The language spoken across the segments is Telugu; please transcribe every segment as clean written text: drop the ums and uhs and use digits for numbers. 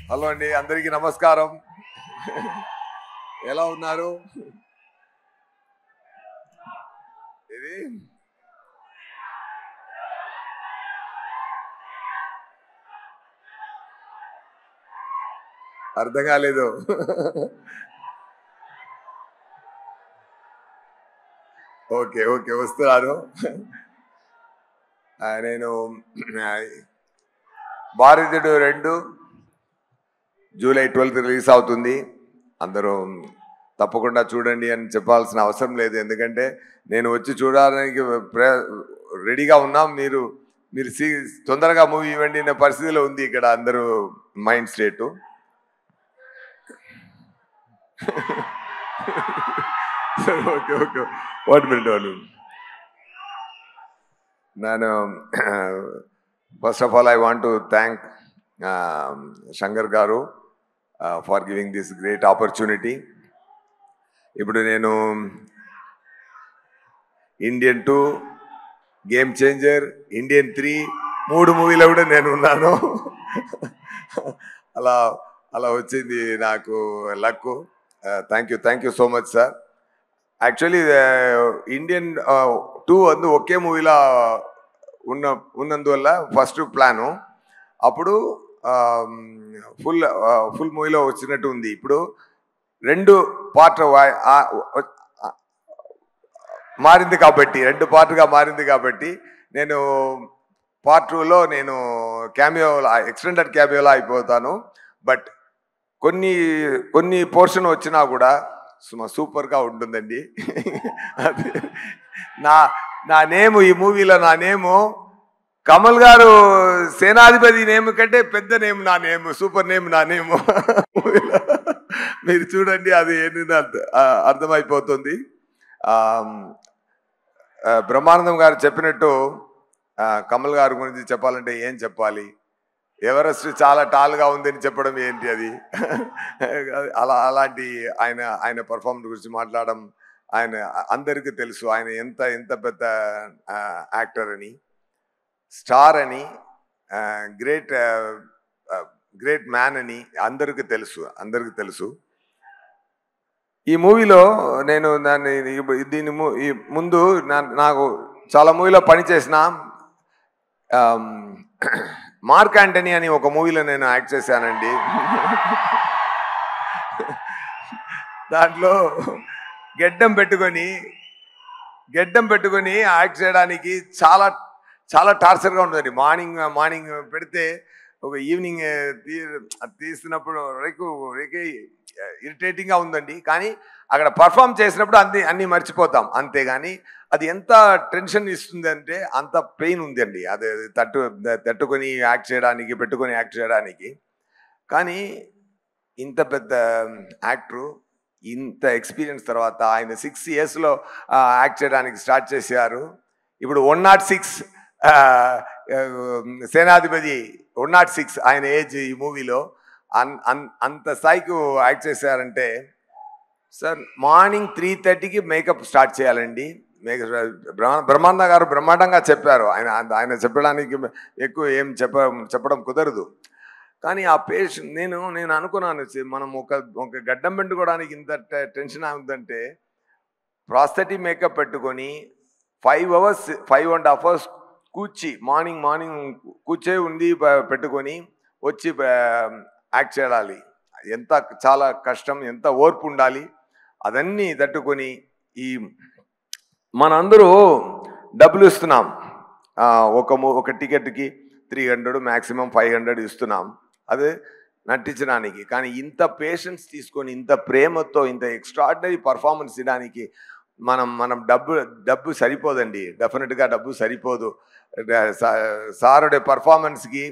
హలో అండి, అందరికీ నమస్కారం. ఎలా ఉన్నారు? ఇది అర్థం కాలేదు. ఓకే ఓకే, వస్తున్నాను. నేను భారతీయుడు 2 జూలై 12 రిలీజ్ అవుతుంది. అందరూ తప్పకుండా చూడండి అని చెప్పాల్సిన అవసరం లేదు, ఎందుకంటే నేను వచ్చి చూడడానికి రెడీగా ఉన్నాం. మీరు మీరు తొందరగా మూవీ ఇవ్వండి అనే పరిస్థితిలో ఉంది ఇక్కడ అందరూ mind state. Okay okay, 1 minute. నేను first of all I want to thank Shankar garu for giving this great opportunity. ఇప్పుడు నేను ఇండియన్ 2, గేమ్ చేంజర్, ఇండియన్ 3 3 మూవీలో కూడా నేను ఉన్నాను. అలా అలా వచ్చింది నాకు luck. Thank you so much sir. Actually Indian 2 ఒకే మూవీలో ఉన్నందువల్ల ఫస్ట్ ప్లాను అప్పుడు ఫుల్ మూవీలో వచ్చినట్టు ఉంది. ఇప్పుడు 2 పార్ట్ మారింది కాబట్టి 2 పార్ట్గా మారింది కాబట్టి నేను పార్ట్ 2లో నేను ఎక్స్టెండెడ్ క్యామియోలో అయిపోతాను. బట్ కొన్ని పోర్షన్ వచ్చినా కూడా సూపర్గా ఉంటుందండి. అది నా నేము ఈ మూవీలో నా నేము కమల్ గారు సేనాధిపతి నేమ్ కంటే పెద్ద నేమ్ నా నేమ్, సూపర్ నేమ్ నా నేము. మీరు చూడండి, అది ఏంటంటే అర్థమైపోతుంది. బ్రహ్మానందం గారు చెప్పినట్టు కమల్ గారి గురించి చెప్పాలంటే ఏం చెప్పాలి? ఎవరెస్ట్ చాలా టాల్గా ఉందని చెప్పడం ఏంటి అది? అలాంటి ఆయన పర్ఫార్మెన్స్ గురించి మాట్లాడడం, ఆయన అందరికీ తెలుసు ఆయన ఎంత పెద్ద యాక్టర్ అని, స్టార్ అని, గ్రేట్ మ్యాన్ అని అందరికీ తెలుసు. ఈ మూవీలో నేను ఈ ముందు నాకు చాలా మూవీలో పనిచేసిన మార్క్ యాంటనీ అని ఒక మూవీలో నేను యాక్ట్ చేశానండి. దాంట్లో గెడ్డం పెట్టుకొని యాక్ట్ చేయడానికి చాలా టార్చర్గా ఉంటుందండి. మార్నింగ్ పెడితే ఒక ఈవినింగ్ తీస్తున్నప్పుడు ఇరిటేటింగ్గా ఉందండి. కానీ అక్కడ పర్ఫామ్ చేసినప్పుడు అన్నీ మర్చిపోతాం, అంతేగాని అది ఎంత టెన్షన్ ఇస్తుంది అంటే అంత పెయిన్ ఉందండి. అది పెట్టుకొని యాక్ట్ చేయడానికి. కానీ ఇంత పెద్ద యాక్టరు, ఇంత ఎక్స్పీరియన్స్ తర్వాత ఆయన 6 yearsలో యాక్ట్ చేయడానికి స్టార్ట్ చేశారు. ఇప్పుడు 106 సేనాధిపతి 106 ఆయన ఏజ్ ఈ మూవీలో. అంత స్థాయికి యాక్ట్ చేశారంటే సార్, మార్నింగ్ 3:30కి మేకప్ స్టార్ట్ చేయాలండి. బ్రహ్మానంద గారు బ్రహ్మాండంగా చెప్పారు. ఆయన చెప్పడానికి ఎక్కువ ఏం చెప్పడం కుదరదు. కానీ ఆ పేషెంట్ నేను అనుకున్నాను, మనం ఒక గడ్డం పెట్టుకోవడానికి ఇంత టెన్షన్ అవుతుందంటే ప్రాస్థెటిక్ మేకప్ పెట్టుకొని 5.5 hours మార్నింగ్ కూర్చే ఉండి పెట్టుకొని వచ్చి యాక్ట్ చేయాలి. చాలా కష్టం, ఎంత ఓర్పు ఉండాలి. అదన్నీ తట్టుకొని మనందరూ డబ్బులు ఇస్తున్నాం. ఒక టికెట్కి 300, మ్యాక్సిమం 500 ఇస్తున్నాం అదే నటించడానికి. కానీ ఇంత పేషెన్స్ తీసుకొని, ఇంత ప్రేమతో, ఇంత ఎక్స్ట్రాడినరీ పర్ఫార్మెన్స్ ఇవ్వడానికి మనం డబ్బు సరిపోదండి. డెఫినెట్గా డబ్బు సరిపోదు. సారుడే పర్ఫార్మెన్స్కి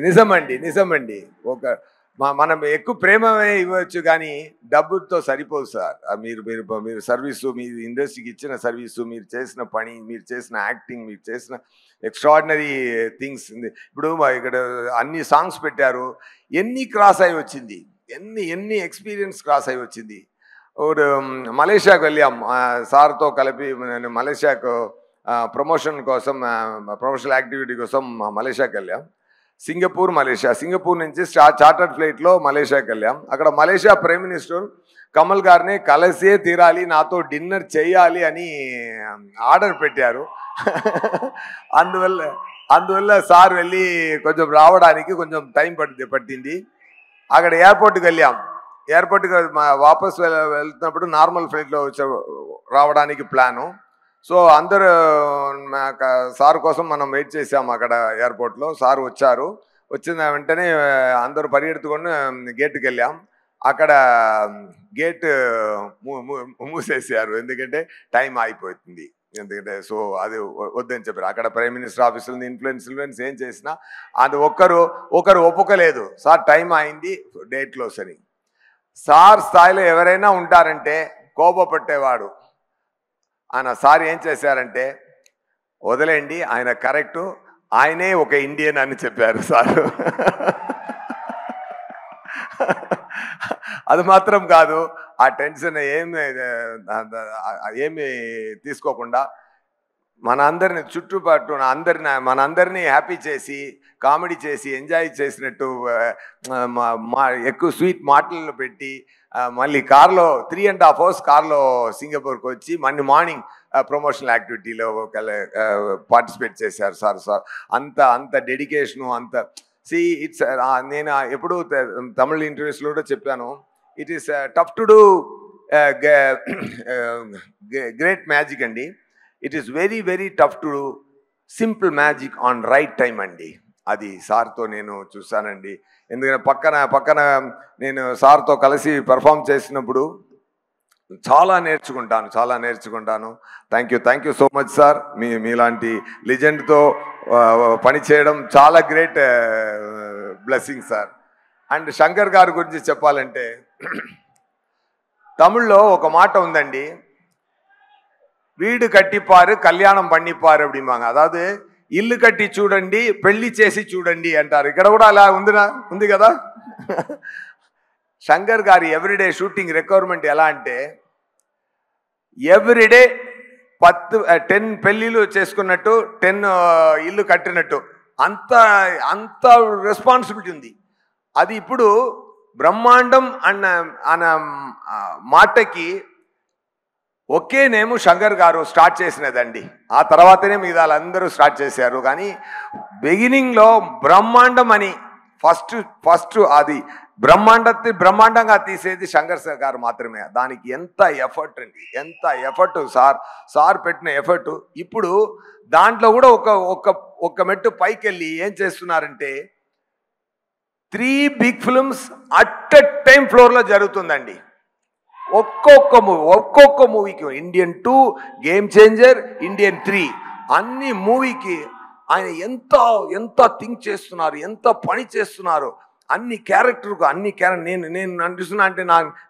నిజమండి. మనం ఎక్కువ ప్రేమ ఇవ్వచ్చు, కానీ డబ్బుతో సరిపోదు సార్. మీరు సర్వీసు, మీ ఇండస్ట్రీకి ఇచ్చిన సర్వీసు, మీరు చేసిన పని, మీరు చేసిన యాక్టింగ్, మీరు చేసిన ఎక్స్ట్రాడినరీ థింగ్స్. ఇప్పుడు ఇక్కడ అన్ని సాంగ్స్ పెట్టారు, ఎన్ని క్రాస్ అయి వచ్చింది, ఎన్ని ఎక్స్పీరియన్స్ క్రాస్ అయి వచ్చింది. మలేషియాకు వెళ్ళాం సార్తో కలిపి. నేను మలేషియాకు ప్రమోషన్ కోసం, ప్రమోషనల్ యాక్టివిటీ కోసం మలేషియాకి వెళ్ళాం. Singapore, Malaysia. సింగపూర్ నుంచి చార్టర్డ్ ఫ్లైట్లో మలేషియాకి వెళ్ళాం. అక్కడ మలేషియా ప్రైమ్ మినిస్టర్ కమల్ గారిని కలిసే తీరాలి, నాతో డిన్నర్ చేయాలి అని ఆర్డర్ పెట్టారు. అందువల్ల సార్ వెళ్ళి కొంచెం రావడానికి కొంచెం టైం పట్టింది. అక్కడ ఎయిర్పోర్ట్కి వెళ్ళాం. ఎయిర్పోర్ట్కి వాపస్ వెళ్తున్నప్పుడు నార్మల్ ఫ్లైట్లో రావడానికి ప్లాను. సో అందరు సార్ కోసం మనం వెయిట్ చేసాము అక్కడ ఎయిర్పోర్ట్లో. సార్ వచ్చారు. వచ్చిన వెంటనే అందరూ పరిగెత్తుకొని గేట్కి వెళ్ళాం. అక్కడ గేట్ మూసేసారు, ఎందుకంటే టైం అయిపోతుంది. ఎందుకంటే సో అది వద్దని చెప్పారు. అక్కడ ప్రైమ్ మినిస్టర్ ఆఫీసులో ఇన్ఫ్లుయెన్స్ ఏం చేసినా అది ఒకరు ఒప్పుకోలేదు. సార్ టైం అయింది, డేట్ క్లోజ్ అని. సార్ స్థాయిలో ఎవరైనా ఉంటారంటే కోపపట్టేవాడు. ఆయన సార్ ఏం చేశారంటే, వదిలేండి ఆయన కరెక్టు, ఆయనే ఒక ఇండియన్ అని చెప్పారు సార్. అది మాత్రం కాదు, ఆ టెన్షన్ ఏమి తీసుకోకుండా మనందరిని చుట్టుపక్కల మనందరినీ హ్యాపీ చేసి కామెడీ చేసి ఎంజాయ్ చేసినట్టు ఎక్కువ స్వీట్ మాటలను పెట్టి మళ్ళీ కార్లో 3.5 hours కార్లో సింగపూర్కి వచ్చి మళ్ళీ మార్నింగ్ ప్రమోషనల్ యాక్టివిటీలో పార్టిసిపేట్ చేశారు సార్. అంత డెడికేషను, అంత ఇట్స్ నేను ఎప్పుడు తమిళ ఇంటర్వ్యూస్లో కూడా చెప్పాను, it is tough to do great magic అండి. It is very very tough to do simple magic on right time అండి. అది సార్తో నేను చూశానండి. ఎందుకంటే పక్కన నేను సార్తో కలిసి పెర్ఫామ్ చేసినప్పుడు చాలా నేర్చుకుంటాను. Thank you so much sir. మీలాంటి లెజెండ్తో పనిచేయడం చాలా great blessing sir. And Shankar గారి గురించి చెప్పాలంటే, తమిళ్లో ఒక మాట ఉందండి, வீடு கட்டிப்பாரு కళ్యాణం பண்ணிப்பாரு அப்படிம்பாங்க. అதாவது ఇల్లు కట్టి చూడండి, పెళ్లి చేసి చూడండి అంటారు. ఇక్కడ కూడా అలా ఉంది కదా. శంకర్ గారి ఎవ్రీడే షూటింగ్ రిక్వైర్మెంట్ ఎలా అంటే, ఎవ్రీడే 10 పెళ్ళిళ్ళు చేసుకున్నట్టు, 10 ఇల్లు కట్టినట్టు, అంత రెస్పాన్సిబిలిటీ ఉంది. అది ఇప్పుడు బ్రహ్మాండం అన్న మాటకి ఒకే నేము శంకర్ గారు స్టార్ట్ చేసినదండి. ఆ తర్వాతనే మిగతా అందరూ స్టార్ట్ చేశారు. కానీ బిగినింగ్లో బ్రహ్మాండం అని ఫస్ట్ అది బ్రహ్మాండంగా తీసేది శంకర్ గారు మాత్రమే. దానికి ఎంత ఎఫర్ట్ సార్ పెట్టిన ఎఫర్ట్. ఇప్పుడు దాంట్లో కూడా ఒక మెట్టు పైకి వెళ్ళి ఏం చేస్తున్నారంటే, 3 big films at a time ఫ్లోర్లో జరుగుతుందండి. ఒక్కొక్క మూవీకి ఇండియన్ 2, గేమ్ చేంజర్, ఇండియన్ 3 అన్ని మూవీకి ఆయన ఎంత థింక్ చేస్తున్నారు, ఎంత పని చేస్తున్నారు. అన్ని క్యారెక్టర్ నేను అనిపిస్తున్నా అంటే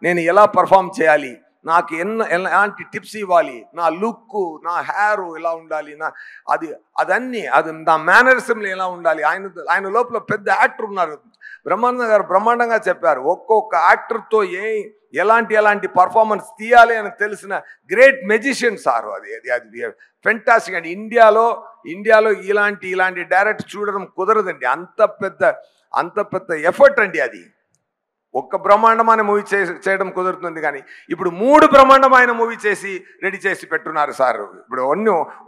నేను ఎలా పర్ఫామ్ చేయాలి, నాకు ఎలాంటి టిప్స్ ఇవ్వాలి, నా లుక్, నా హెయిర్ ఎలా ఉండాలి, నా మేనరిజంలు ఎలా ఉండాలి. ఆయన లోపల పెద్ద యాక్టర్ ఉన్నారు. బ్రహ్మానంద గారు బ్రహ్మాండంగా చెప్పారు. ఒక్కొక్క యాక్టర్తో ఎలాంటి పర్ఫార్మెన్స్ తీయాలి అని తెలిసిన గ్రేట్ మెజిషియన్ సార్. అది ఫెంటాస్టిక్ అండి. ఇండియాలో ఇలాంటి డైరెక్ట్ చూడడం కుదరదండి. అంత పెద్ద ఎఫర్ట్ అండి. అది ఒక్క బ్రహ్మాండమైన మూవీ చేయడం కుదురుతుంది. కానీ ఇప్పుడు 3 బ్రహ్మాండమైన మూవీ చేసి రెడీ చేసి పెట్టున్నారు సార్. ఇప్పుడు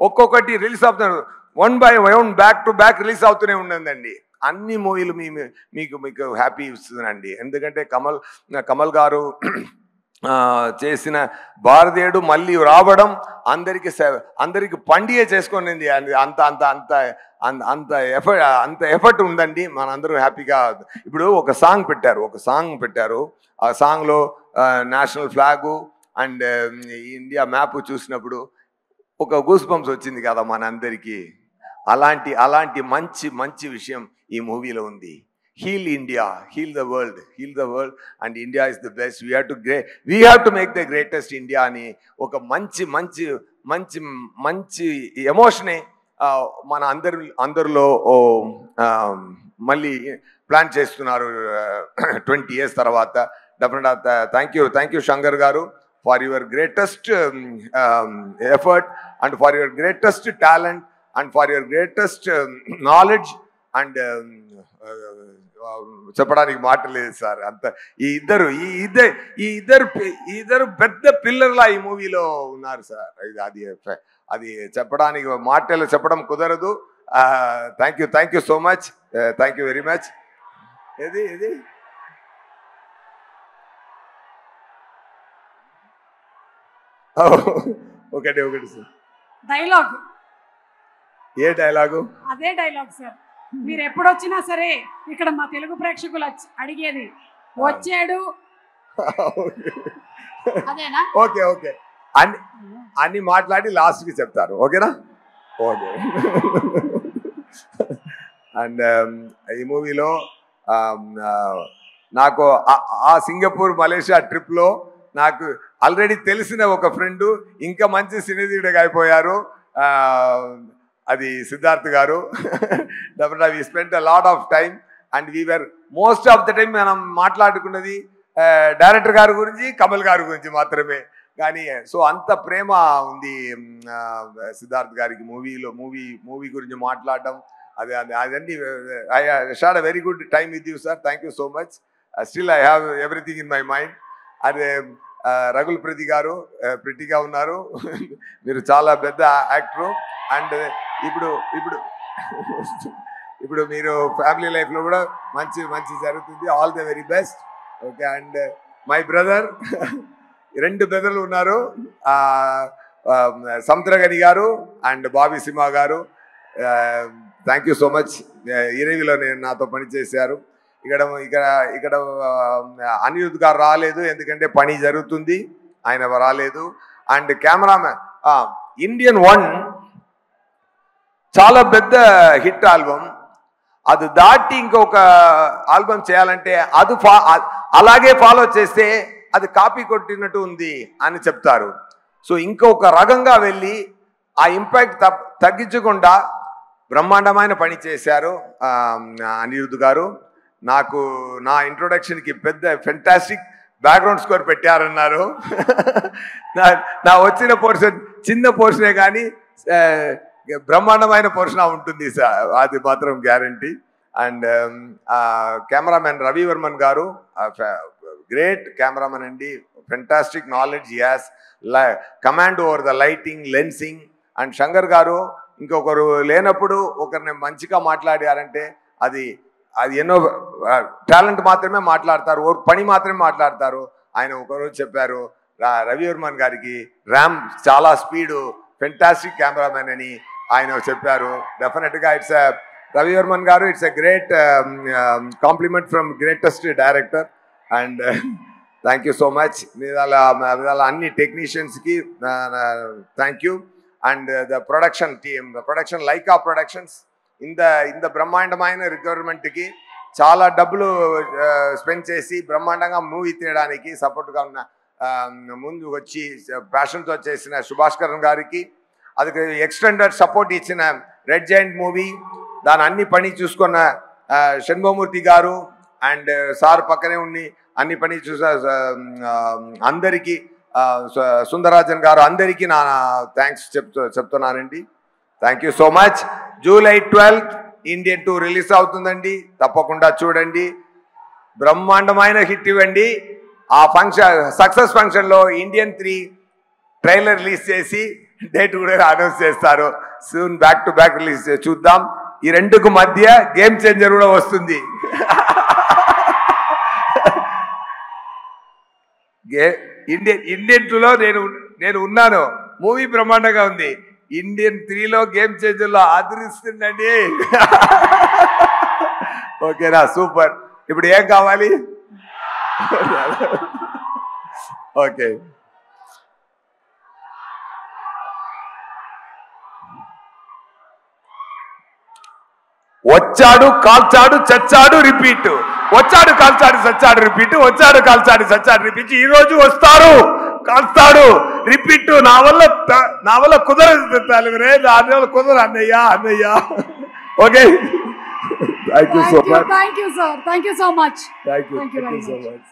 ఒక్కొక్కటి రిలీజ్ అవుతున్నారు, 1 by 1 back to back release అవుతూనే ఉండండి. అన్ని మూవీలు మీకు హ్యాపీ ఇస్తుందండి. ఎందుకంటే కమల్ గారు చేసిన భారతీయుడు మళ్ళీ రావడం అందరికి పండుగ చేసుకునింది. అంత ఎఫర్ట్ ఉందండి. మనందరూ హ్యాపీగా ఇప్పుడు ఒక సాంగ్ పెట్టారు. ఆ సాంగ్లో national flag and India map చూసినప్పుడు ఒక గూస్ బంప్స్ వచ్చింది కదా మనందరికీ. అలాంటి మంచి విషయం ఈ మూవీలో ఉంది. Heal India, heal the world and India is the best. We have to make the greatest India అని ఒక మంచి ఎమోషనే మన అందరిలో మళ్ళీ ప్లాన్ చేస్తున్నారు 20 years తర్వాత. Definite thank you Shankar garu for your greatest effort and for your greatest talent and for your greatest knowledge and చెప్పడానికి మాట లేదు సార్. అంత ఈ ఇద్దరు పెద్ద పిల్లర్లా ఈ మూవీలో ఉన్నారు సార్. అది చెప్పడానికి మాటలు చెప్పడం కుదరదు. Thank you so much. Thank you very much. ఇది ఒకటి సార్ డైలాగ్. ఏ డైలాగు? అదే డైలాగ్ సార్. మీరు ఎప్పుడు వచ్చినా సరే ఇక్కడ మా తెలుగు ప్రేక్షకులు అడిగేది వచ్చాడు అదేనా? ఓకే అన్ని మాట్లాడి లాస్ట్కి చెప్తారు. ఓకేనా? ఓకే. అండ్ ఈ మూవీలో నాకు ఆ సింగపూర్ మలేషియా ట్రిప్లో నాకు ఆల్రెడీ తెలిసిన ఒక ఫ్రెండు ఇంకా మంచి సినీధీయుడిగా అయిపోయారు. అది సిద్ధార్థ్ గారు. We spent a lot of time and we are most of the time మనం మాట్లాడుకున్నది డైరెక్టర్ గారి గురించి, కమల్ గారి గురించి మాత్రమే. కానీ సో అంత ప్రేమ ఉంది సిద్ధార్థ్ గారికి మూవీ గురించి మాట్లాడడం. అదండి. I had a very good time with you sir. Thank you so much. Still I have everything in my mind. అదే రఘుల్ ప్రతి గారు ప్రిటిగా ఉన్నారు. మీరు చాలా పెద్ద యాక్టరు. అండ్ ఇప్పుడు మీరు ఫ్యామిలీ లైఫ్లో కూడా మంచి జరుగుతుంది. All the very best. Okay. And my brother, 2 బ్రదర్లు ఉన్నారు, Samuthirakani garu and Bobby Simha garu. Thank you so much. ఇరవిలో నాతో పనిచేశారు. ఇక్కడ అనిరుద్ గారు రాలేదు, ఎందుకంటే పని జరుగుతుంది, ఆయన రాలేదు. అండ్ కెమెరామెన్ ఇండియన్ 1 చాలా పెద్ద హిట్ ఆల్బమ్. అది దాటి ఇంకొక ఆల్బమ్ చేయాలంటే అలాగే ఫాలో చేస్తే అది కాపీ కొట్టినట్టు ఉంది అని చెప్తారు. సో ఇంకొక రకంగా వెళ్ళి ఆ ఇంపాక్ట్ తగ్గించకుండా బ్రహ్మాండమైన పని చేశారు అనిరుద్ గారు. నాకు నా ఇంట్రొడక్షన్కి పెద్ద ఫెంటాస్టిక్ బ్యాక్గ్రౌండ్ స్కోర్ పెట్టారన్నారు. నా వచ్చిన పోర్షన్ చిన్న పోర్షనే కానీ బ్రహ్మాండమైన పోర్షన్ ఉంటుంది సార్, అది మాత్రం guarantee. And cameraman Ravi Varman గారు గ్రేట్ కెమెరామెన్ అండి. Fantastic knowledge, has command over the lighting, lensing. And Shankar గారు ఇంకొకరు లేనప్పుడు ఒకరిని మంచిగా మాట్లాడారంటే అది ఎన్నో టాలెంట్ మాత్రమే మాట్లాడతారు, పని మాత్రమే మాట్లాడతారు. ఆయన ఒకరోజు చెప్పారు రవి వర్మన్ గారికి ర్యామ్ చాలా స్పీడు, ఫెంటాస్టిక్ కెమెరామెన్ అని ఆయన చెప్పారు. డెఫినెట్గా Ravi Varman garu it's a great compliment from greatest director. And thank you so much. మీద అన్ని టెక్నీషియన్స్కి thank you. And the production team, the production Lyca productions, ఇంత బ్రహ్మాండమైన రిక్వైర్మెంట్కి చాలా డబ్బులు స్పెండ్ చేసి బ్రహ్మాండంగా మూవీ తీయడానికి సపోర్ట్గా ఉన్న ముందు వచ్చి ప్యాషన్తో చేసిన సుభాష్కరన్ గారికి, అది ఎక్స్టెండెడ్ సపోర్ట్ ఇచ్చిన రెడ్ జైంట్ మూవీ దాని అన్ని పని చూసుకున్న షణ్ముఖమూర్తి గారు అండ్ సార్ పక్కనే ఉండి అన్ని పని చూసా అందరికీ, సుందరరాజన్ గారు, అందరికీ నా థ్యాంక్స్ చెప్తున్నానండి. Thank you so much. July 12 Indian 2 release అవుతుందండి, తప్పకుండా చూడండి. బ్రహ్మాండమైన హిట్ ఇవ్వండి. ఆ ఫంక్షన్ సక్సెస్ ఫంక్షన్లో ఇండియన్ 3 ట్రైలర్ రిలీజ్ చేసి డేట్ కూడా అనౌన్స్ చేస్తారు. Soon back to back release చూద్దాం. ఈ రెండుకు మధ్య గేమ్ చేంజర్ కూడా వస్తుంది. ఇండియన్ 2లో నేను ఉన్నాను. మూవీ బ్రహ్మాండంగా ఉంది. ఇండియన్ 3లో గేమ్ చేంజర్లో ఆదరిస్తుందండి. ఓకేనా? సూపర్. ఇప్పుడు ఏం కావాలి? ఓకే. వచ్చాడు, కాల్చాడు, చచ్చాడు, రిపీట్. వచ్చాడు, కాల్చాడు, చచ్చాడు, రిపీట్. వచ్చాడు, కాల్చాడు, చచ్చాడు, రిపీట్. ఈ రోజు వస్తారు, కాల్స్తాడు, రిపీట్. నా వల్ల కుదరదు తాలుగురే, దాని వల్ల కుదరదు అన్నయ్య. Okay. Thank you so much. Thank you sir. Thank you so much. Thank you so much.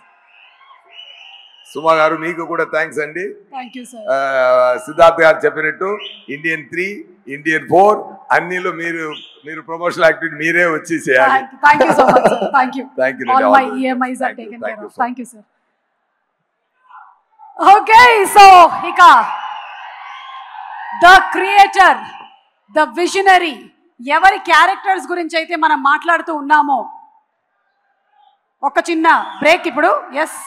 Suma garu మీకు కూడా థ్యాంక్స్ అండి. Thank you sir. సిద్ధార్థ్ గారు చెప్పినట్టు ఇండియన్ 3 ఇండియన్ 4 అన్నిలో మీరు ప్రమోషనల్ యాక్టివిటీ మీరే వచ్చి చేయాలి. Thank you so much, sir. Thank you. Thank you. All my EMIs are taken care of. Thank you, sir. Okay, so Hika, the creator, the visionary, ఎవరి క్యారెక్టర్స్ గురించి అయితే మనం మాట్లాడుతూ ఉన్నామో ఒక చిన్న బ్రేక్ ఇప్పుడు. ఎస్,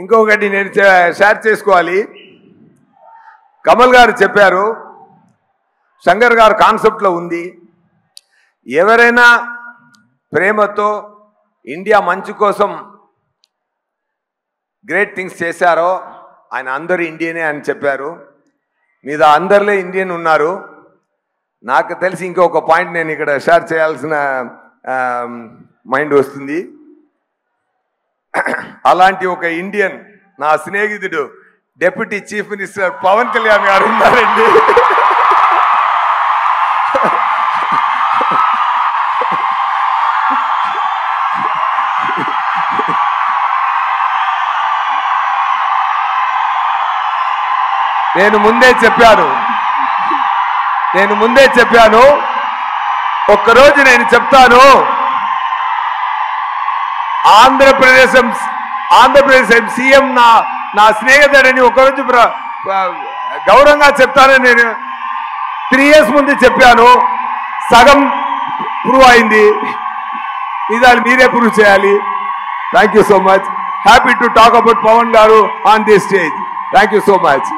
ఇంకొకటి నేను షేర్ చేసుకోవాలి. కమల్ గారు చెప్పారు, శంకర్ గారు కాన్సెప్ట్లో ఉంది, ఎవరైనా ప్రేమతో ఇండియా మంచి కోసం గ్రేట్ థింగ్స్ చేశారో ఆయన అందరూ ఇండియనే అని చెప్పారు. మీద అందరిలో ఇండియన్ ఉన్నారు. నాకు తెలిసి ఇంకొక పాయింట్ నేను ఇక్కడ షేర్ చేయాల్సిన మైండ్ వస్తుంది. అలాంటి ఒక ఇండియన్ నా స్నేహితుడు deputy chief minister Pavan Kalyan గారు ఉన్నారండి. నేను ముందే చెప్పాను ఒక్కరోజు నేను చెప్తాను, ఆంధ్రప్రదేశ్ సీఎం నా స్నేహితుడని ఒకరోజు గౌరవంగా చెప్తానని నేను 3 years ముందు చెప్పాను. సగం ప్రూవ్ అయింది, ఇదాన్ని మీరే ప్రూవ్ చేయాలి. Thank you so much. Happy to talk about Pavan garu on this stage. Thank you so much.